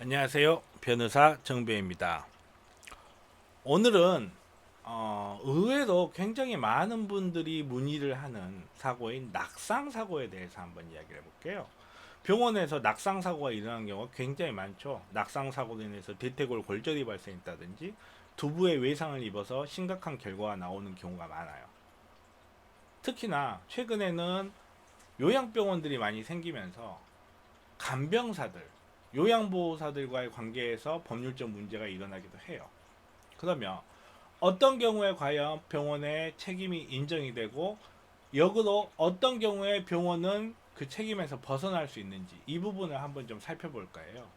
안녕하세요. 변호사 정배입니다. 오늘은 의외로 굉장히 많은 분들이 문의를 하는 사고인 낙상 사고에 대해서 한번 이야기를 해볼게요. 병원에서 낙상 사고가 일어나는 경우가 굉장히 많죠. 낙상 사고로 인해서 대퇴골 골절이 발생했다든지 두부에 외상을 입어서 심각한 결과가 나오는 경우가 많아요. 특히나 최근에는 요양병원들이 많이 생기면서 간병사들, 요양보호사들과의 관계에서 법률적 문제가 일어나기도 해요. 그러면 어떤 경우에 과연 병원의 책임이 인정이 되고 역으로 어떤 경우에 병원은 그 책임에서 벗어날 수 있는지 이 부분을 한번 좀 살펴볼 거예요.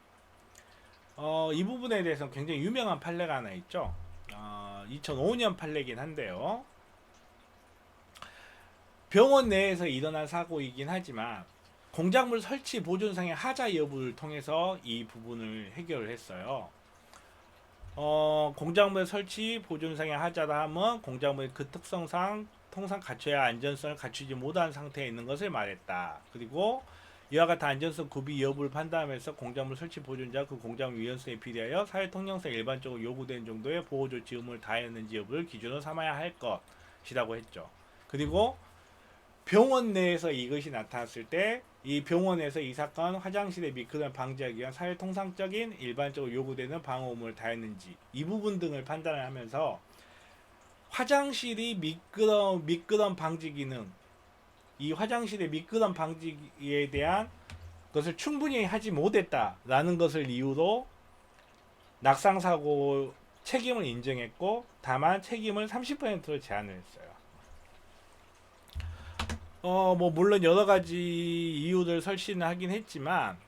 이 부분에 대해서는 굉장히 유명한 판례가 하나 있죠. 2005년 판례긴 한데요. 병원 내에서 일어난 사고이긴 하지만 공작물 설치 보존상의 하자 여부를 통해서 이 부분을 해결을 했어요. 공작물 설치 보존상의 하자라 하면 공작물의 그 특성상 통상 갖춰야 안전성을 갖추지 못한 상태에 있는 것을 말했다. 그리고 이와 같은 안전성 구비 여부를 판단하면서 공작물 설치 보존자 그 공작물 위헌성에 비례하여 사회 통념상 일반적으로 요구되는 정도의 보호 조치 의무를 다했는지 여부를 기준으로 삼아야 할 것이라고 했죠. 그리고 병원 내에서 이것이 나타났을 때 이 병원에서 이 사건 화장실의 미끄럼 방지하기 위한 사회 통상적인 일반적으로 요구되는 방어 의무를 다했는지 이 부분 등을 판단을 하면서 화장실이 미끄럼 방지 기능 이 화장실의 미끄럼 방지에 대한 것을 충분히 하지 못했다라는 것을 이유로 낙상 사고 책임을 인정했고 다만 책임을 30%로 제한을 했어요. 뭐 물론 여러 가지 이유를 설신을 하긴 했지만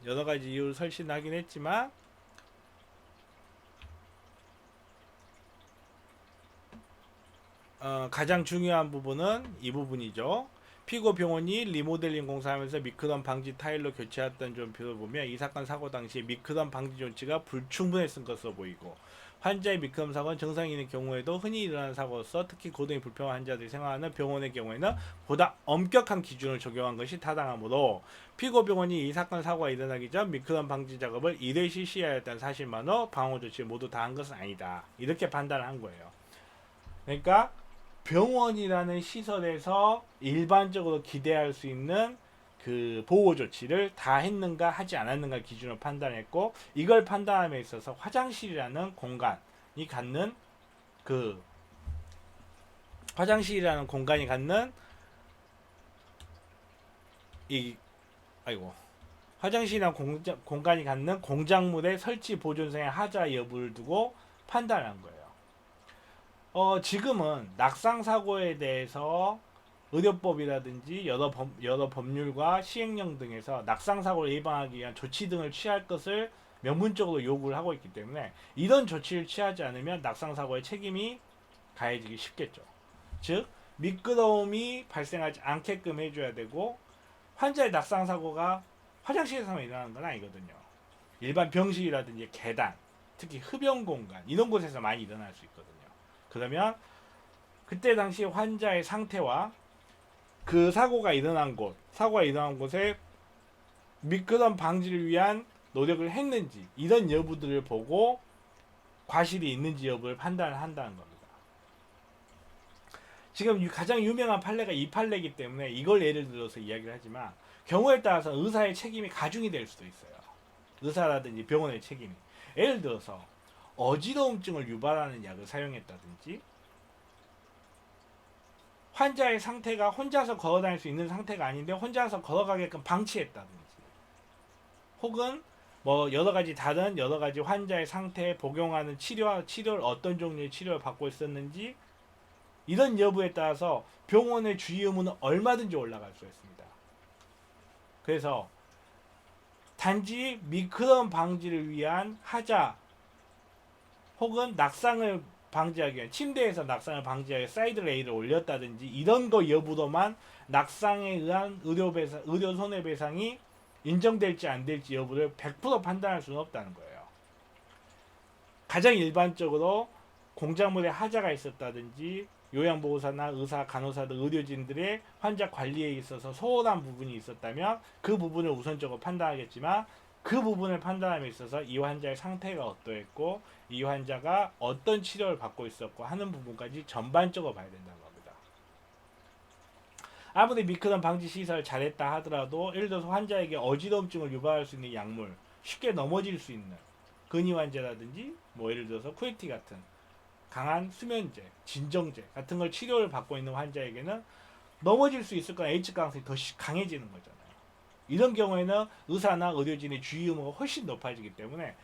가장 중요한 부분은 이 부분이죠. 피고 병원이 리모델링 공사하면서 미끄럼 방지 타일로 교체했던 점표를 보면 이 사건 사고 당시 미끄럼 방지 조치가 불충분했을 것으로 보이고 환자의 미끄럼 사고는 정상인의 경우에도 흔히 일어나는 사고로서 특히 고등이 불평한 환자들이 생활하는 병원의 경우에는 보다 엄격한 기준을 적용한 것이 타당하므로 피고 병원이 이 사건 사고가 일어나기 전 미끄럼 방지 작업을 1회 실시하였다는 사실만으로 방호 조치를 모두 다 한 것은 아니다. 이렇게 판단을 한 거예요. 그러니까 병원이라는 시설에서 일반적으로 기대할 수 있는 그 보호 조치를 다 했는가 하지 않았는가 기준으로 판단했고 이걸 판단함에 있어서 화장실이라는 공간이 갖는 그 화장실이라는 공간이 갖는 이 아이고 화장실이라는 공간이 갖는 공작물의 설치 보존성의 하자 여부를 두고 판단한 거예요. 지금은 낙상 사고에 대해서 의료법이라든지 여러 법률과 시행령 등에서 낙상 사고를 예방하기 위한 조치 등을 취할 것을 명문적으로 요구를 하고 있기 때문에 이런 조치를 취하지 않으면 낙상 사고의 책임이 가해지기 쉽겠죠. 즉 미끄러움이 발생하지 않게끔 해줘야 되고 환자의 낙상 사고가 화장실에서만 일어나는 건 아니거든요. 일반 병실이라든지 계단, 특히 흡연 공간 이런 곳에서 많이 일어날 수 있거든요. 그러면 그때 당시 환자의 상태와 그 사고가 일어난 곳에 미끄럼 방지를 위한 노력을 했는지 이런 여부들을 보고 과실이 있는지 여부를 판단을 한다는 겁니다. 지금 가장 유명한 판례가 이 판례이기 때문에 이걸 예를 들어서 이야기를 하지만 경우에 따라서 의사의 책임이 가중이 될 수도 있어요. 의사라든지 병원의 책임이. 예를 들어서 어지러움증을 유발하는 약을 사용했다든지 환자의 상태가 혼자서 걸어다닐 수 있는 상태가 아닌데 혼자서 걸어가게끔 방치했다든지 혹은 뭐 여러 가지 환자의 상태에 복용하는 치료를 어떤 종류의 치료를 받고 있었는지 이런 여부에 따라서 병원의 주의 의무는 얼마든지 올라갈 수 있습니다. 그래서 단지 미끄럼 방지를 위한 하자 혹은 낙상을 방지하기 위한 침대에서 낙상을 방지하기 위해 사이드 레일을 올렸다든지 이런 거 여부로만 낙상에 의한 의료 손해배상이 인정될지 안 될지 여부를 100% 판단할 수는 없다는 거예요. 가장 일반적으로 공작물에 하자가 있었다든지 요양보호사나 의사, 간호사 등 의료진들의 환자 관리에 있어서 소홀한 부분이 있었다면 그 부분을 우선적으로 판단하겠지만 그 부분을 판단함에 있어서 이 환자의 상태가 어떠했고 이 환자가 어떤 치료를 받고 있었고 하는 부분까지 전반적으로 봐야 된다는 겁니다. 아무리 미크론 방지 시설을 잘했다 하더라도 예를 들어서 환자에게 어지러움증을 유발할 수 있는 약물, 쉽게 넘어질 수 있는 근위 환자라든지 뭐 예를 들어서 쿠에티 같은 강한 수면제, 진정제 같은 걸 치료를 받고 있는 환자에게는 넘어질 수 있을 거나 H 가능성이 더 강해지는 거잖아요. 이런 경우에는 의사나 의료진의 주의 의무가 훨씬 높아지기 때문에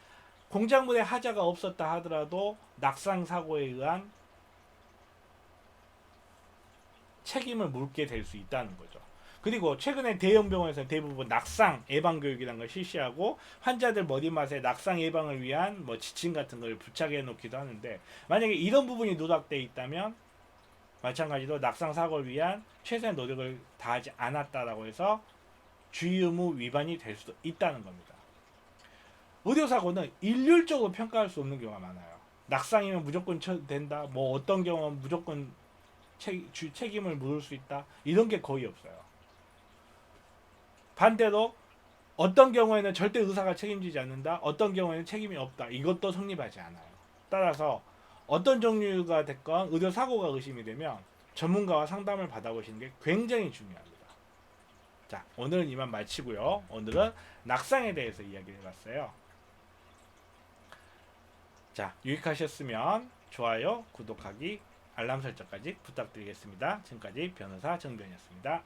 공작물에 하자가 없었다 하더라도 낙상 사고에 의한 책임을 묻게 될 수 있다는 거죠. 그리고 최근에 대형 병원에서 대부분 낙상 예방 교육이라는 걸 실시하고 환자들 머리맡에 낙상 예방을 위한 뭐 지침 같은 걸 부착해 놓기도 하는데 만약에 이런 부분이 누락돼 있다면 마찬가지로 낙상 사고를 위한 최선의 노력을 다하지 않았다라고 해서 주의 의무 위반이 될 수도 있다는 겁니다. 의료사고는 일률적으로 평가할 수 없는 경우가 많아요. 낙상이면 무조건 된다. 뭐 어떤 경우는 무조건 책임을 물을 수 있다. 이런 게 거의 없어요. 반대로 어떤 경우에는 절대 의사가 책임지지 않는다. 어떤 경우에는 책임이 없다. 이것도 성립하지 않아요. 따라서 어떤 종류가 됐건 의료사고가 의심이 되면 전문가와 상담을 받아보시는 게 굉장히 중요합니다. 자, 오늘은 이만 마치고요. 오늘은 낙상에 대해서 이야기를 해봤어요. 자, 유익하셨으면 좋아요, 구독하기, 알람 설정까지 부탁드리겠습니다. 지금까지 변호사 정변이었습니다.